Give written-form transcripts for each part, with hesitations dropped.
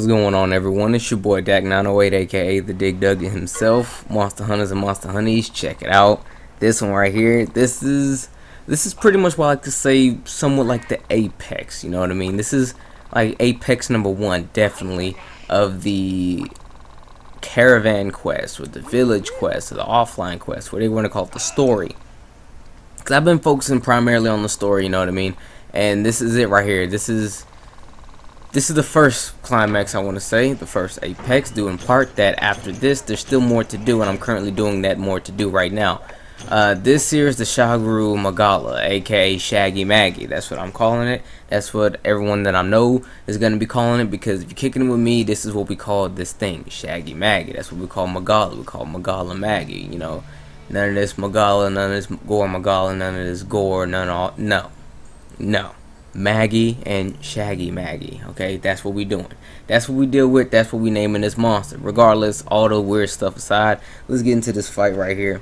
going on, everyone? It's your boy Dak908, aka the Dig Duggan himself. Monster Hunters and Monster Honeys, check it out. This one right here, this is pretty much what I like to say, somewhat like the apex. You know what I mean? This is like apex number one, definitely, of the caravan quest, or the village quest, or the offline quest, whatever you want to call it, the story. Because I've been focusing primarily on the story. You know what I mean? And this is it right here. This is the first climax, I want to say, the first apex, due in part that after this there's still more to do, and I'm currently doing that more to do right now. This here is the Shagaru Magala, aka Shaggy Maggy. That's what I'm calling it. That's what everyone that I know is going to be calling it, because if you're kicking it with me, this is what we call this thing, Shaggy Maggy. That's what we call Magala. We call Magala Maggy. You know, none of this Magala, none of this Gore Magala, none of this Gore, no. Maggy and Shaggy Maggy. Okay, that's what we doing. That's what we deal with. That's what we naming this monster. Regardless, all the weird stuff aside, let's get into this fight right here.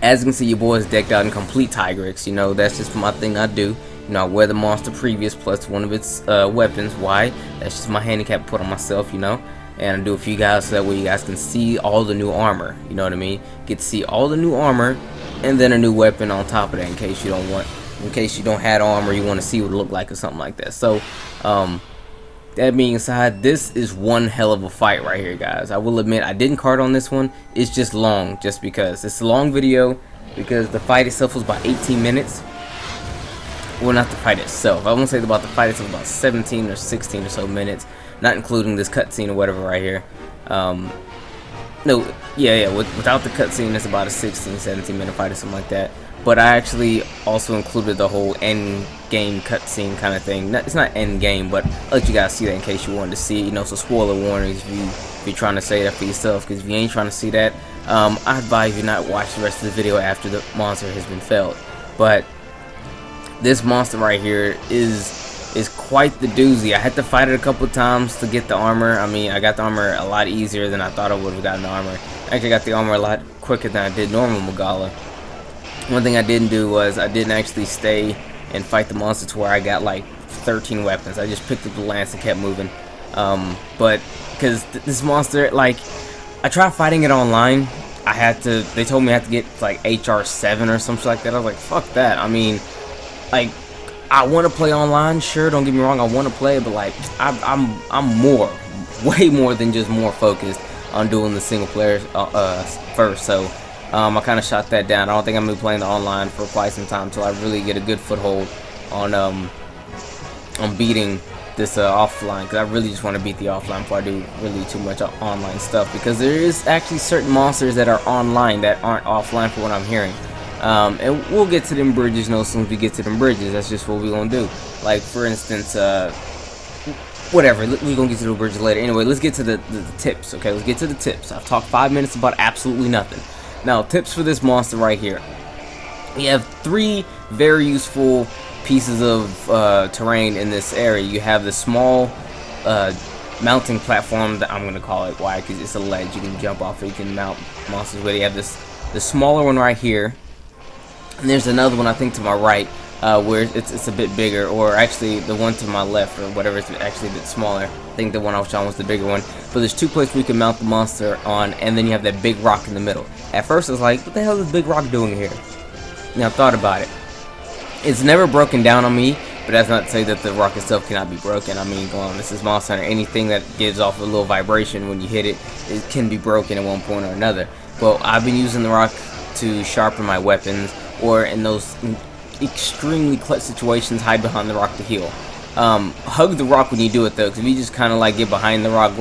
As you can see, your boy is decked out in complete Tigrex. You know, that's just my thing I do. You know, I wear the monster previous plus one of its weapons. Why? That's just my handicap put on myself, you know. And I do a few guys so that way you guys can see all the new armor. You know what I mean? Get to see all the new armor and then a new weapon on top of that, in case you don't want, in case you don't have armor, you want to see what it look like or something like that. So that being aside, this is one hell of a fight right here, guys. I will admit I didn't card on this one. It's just long, just because it's a long video, because the fight itself was about 18 minutes. Well, not the fight itself, I won't say about the fight itself, about 17 or 16 or so minutes, not including this cutscene or whatever right here. Without the cutscene, it's about a 16-17 minute fight or something like that. But I actually also included the whole end game cutscene kind of thing. It's not end game, but I'll let you guys see that in case you wanted to see it. You know, so spoiler warnings if you're trying to say that for yourself. Because if you ain't trying to see that, I advise you not watch the rest of the video after the monster has been felled. But this monster right here is quite the doozy. I had to fight it a couple times to get the armor. I mean, I got the armor a lot easier than I thought I would have gotten the armor. Actually, I got the armor a lot quicker than I did normal Magala. One thing I didn't do was I didn't actually stay and fight the monster to where I got like 13 weapons. I just picked up the lance and kept moving. But because this monster, like, I tried fighting it online. They told me I had to get like HR 7 or something like that. I was like, fuck that. I mean, like, I want to play online, sure, don't get me wrong, I want to play, but like I'm way more than just more focused on doing the single player first. So I kind of shot that down. I don't think I'm gonna be playing the online for quite some time until I really get a good foothold on beating this offline, because I really just want to beat the offline before I do really too much online stuff, because there is actually certain monsters that are online that aren't offline for what I'm hearing. And we'll get to them bridges, as soon as we get to them bridges. That's just what we're gonna do. Like, for instance, whatever, we're gonna get to the bridges later. Anyway, let's get to the tips. Okay, let's get to the tips. I've talked 5 minutes about absolutely nothing. Now, tips for this monster right here. We have 3 very useful pieces of terrain in this area. You have the small mounting platform, that I'm gonna call it. Why? Because it's a ledge. You can jump off it. You can mount monsters with it. You have the smaller one right here. And there's another one, I think, to my right, where it's a bit bigger, or actually the one to my left, or whatever, is actually a bit smaller. I think the one I was showing was the bigger one. But there's 2 places where you can mount the monster on, and then you have that big rock in the middle. At first I was like, what the hell is this big rock doing here? Now I thought about it. It's never broken down on me, but that's not to say that the rock itself cannot be broken. I mean, go on, this is Monster Hunter. Anything that gives off a little vibration when you hit it, it can be broken at one point or another. Well, I've been using the rock to sharpen my weapons, or in those extremely clutch situations, hide behind the rock to heal. Hug the rock when you do it, though, because if you just kind of like get behind the rock,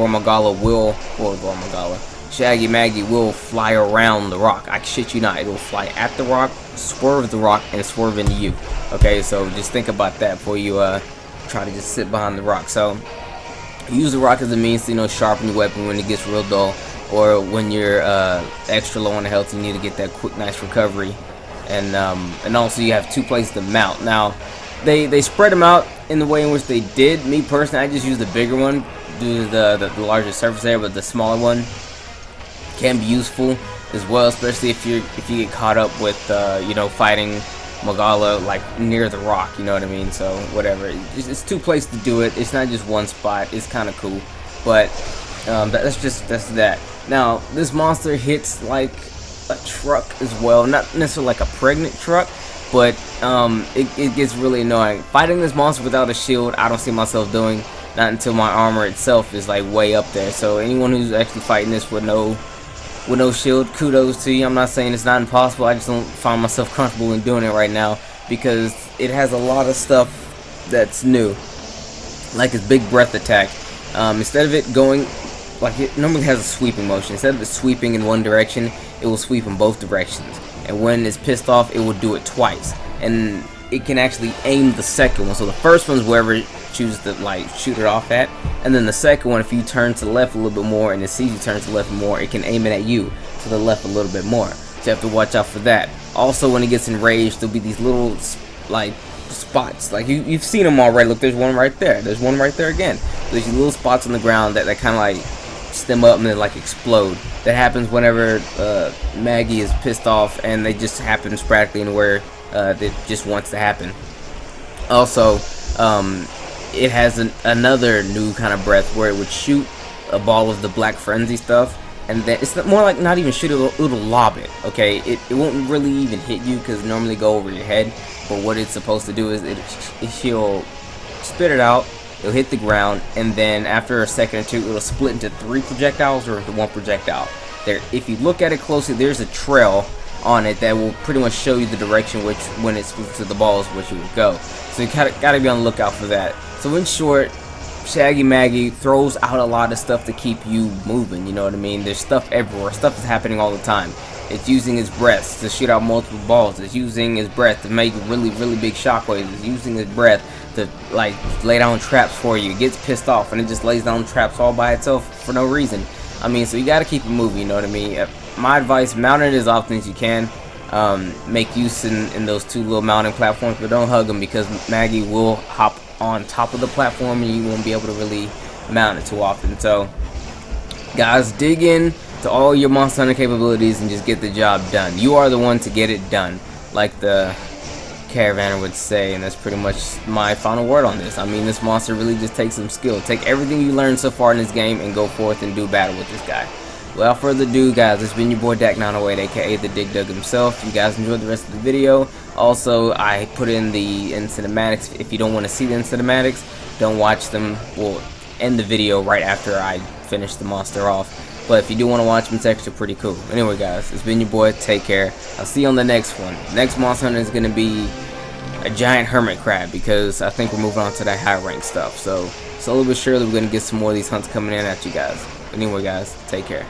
Shaggy Maggy will fly around the rock. I shit you not, it will fly at the rock, swerve the rock, and swerve into you. Okay, so just think about that before you try to just sit behind the rock. So use the rock as a means to, you know, sharpen your weapon when it gets real dull, or when you're extra low on the health, you need to get that quick, nice recovery. And also you have 2 places to mount. Now they spread them out in the way in which they did. Me personally, I just use the bigger one due to the larger surface area, but the smaller one can be useful as well, especially if you get caught up with you know, fighting Magala like near the rock, you know what I mean? So whatever, it's 2 places to do it. It's not just one spot. It's kind of cool. But that's that. Now this monster hits like a truck as well, not necessarily like a pregnant truck, but it gets really annoying. Fighting this monster without a shield, I don't see myself doing. Not until my armor itself is like way up there. So anyone who's actually fighting this with no shield, kudos to you. I'm not saying it's not impossible. I just don't find myself comfortable in doing it right now because it has a lot of stuff that's new, like its big breath attack. Instead of it going like it normally has a sweeping motion, instead of it sweeping in one direction, it will sweep in both directions. And when it's pissed off, it will do it twice. And it can actually aim the second one. So the first one's wherever it chooses to like shoot it off at, and then the second one, if you turn to the left a little bit more and it sees you turn to the left more, it can aim it at you to the left a little bit more. So you have to watch out for that. Also, when it gets enraged, there'll be these little like spots, like you've seen them already. Look, there's one right there, there's one right there again. There's these little spots on the ground that kind of like stem up and then like explode. That happens whenever Maggy is pissed off, and they just happen sporadically anywhere that just wants to happen. Also, it has another new kind of breath where it would shoot a ball of the black frenzy stuff, and then it's more like not even shoot it, it'll lob it. Okay, it won't really even hit you because normally go over your head, but what it's supposed to do is she'll spit it out, it'll hit the ground, and then after a second or two, it'll split into 3 projectiles or into 1 projectile. There, if you look at it closely, there's a trail on it that will pretty much show you the direction which, when it splits to the balls, which you would go. So you gotta be on the lookout for that. So in short, Shaggy Maggy throws out a lot of stuff to keep you moving, you know what I mean? There's stuff everywhere, stuff is happening all the time. It's using its breath to shoot out multiple balls. It's using its breath to make really big shockwaves. It's using its breath to like lay down traps for you. It gets pissed off and it just lays down traps all by itself for no reason. I mean, so you gotta keep it moving, you know what I mean? My advice, mount it as often as you can. Make use in those 2 little mounting platforms, but don't hug them because Maggy will hop on top of the platform and you won't be able to really mount it too often. So guys, dig in to all your Monster Hunter capabilities and just get the job done. You are the one to get it done, like the Caravaner would say, and that's pretty much my final word on this. I mean, this monster really just takes some skill. Take everything you learned so far in this game and go forth and do battle with this guy. Without further ado, guys, it's been your boy Dak908, aka the Dig Dug himself. You guys enjoyed the rest of the video. Also, I put in the cinematics. If you don't want to see the cinematics, don't watch them. We'll end the video right after I finish the monster off. But if you do want to watch them, it's actually pretty cool. Anyway, guys, it's been your boy. Take care. I'll see you on the next one. Next Monster Hunter is going to be a giant hermit crab because I think we're moving on to that high rank stuff. So slowly but surely, we're going to get some more of these hunts coming in at you guys. Anyway, guys, take care.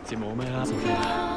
節目好咩啦？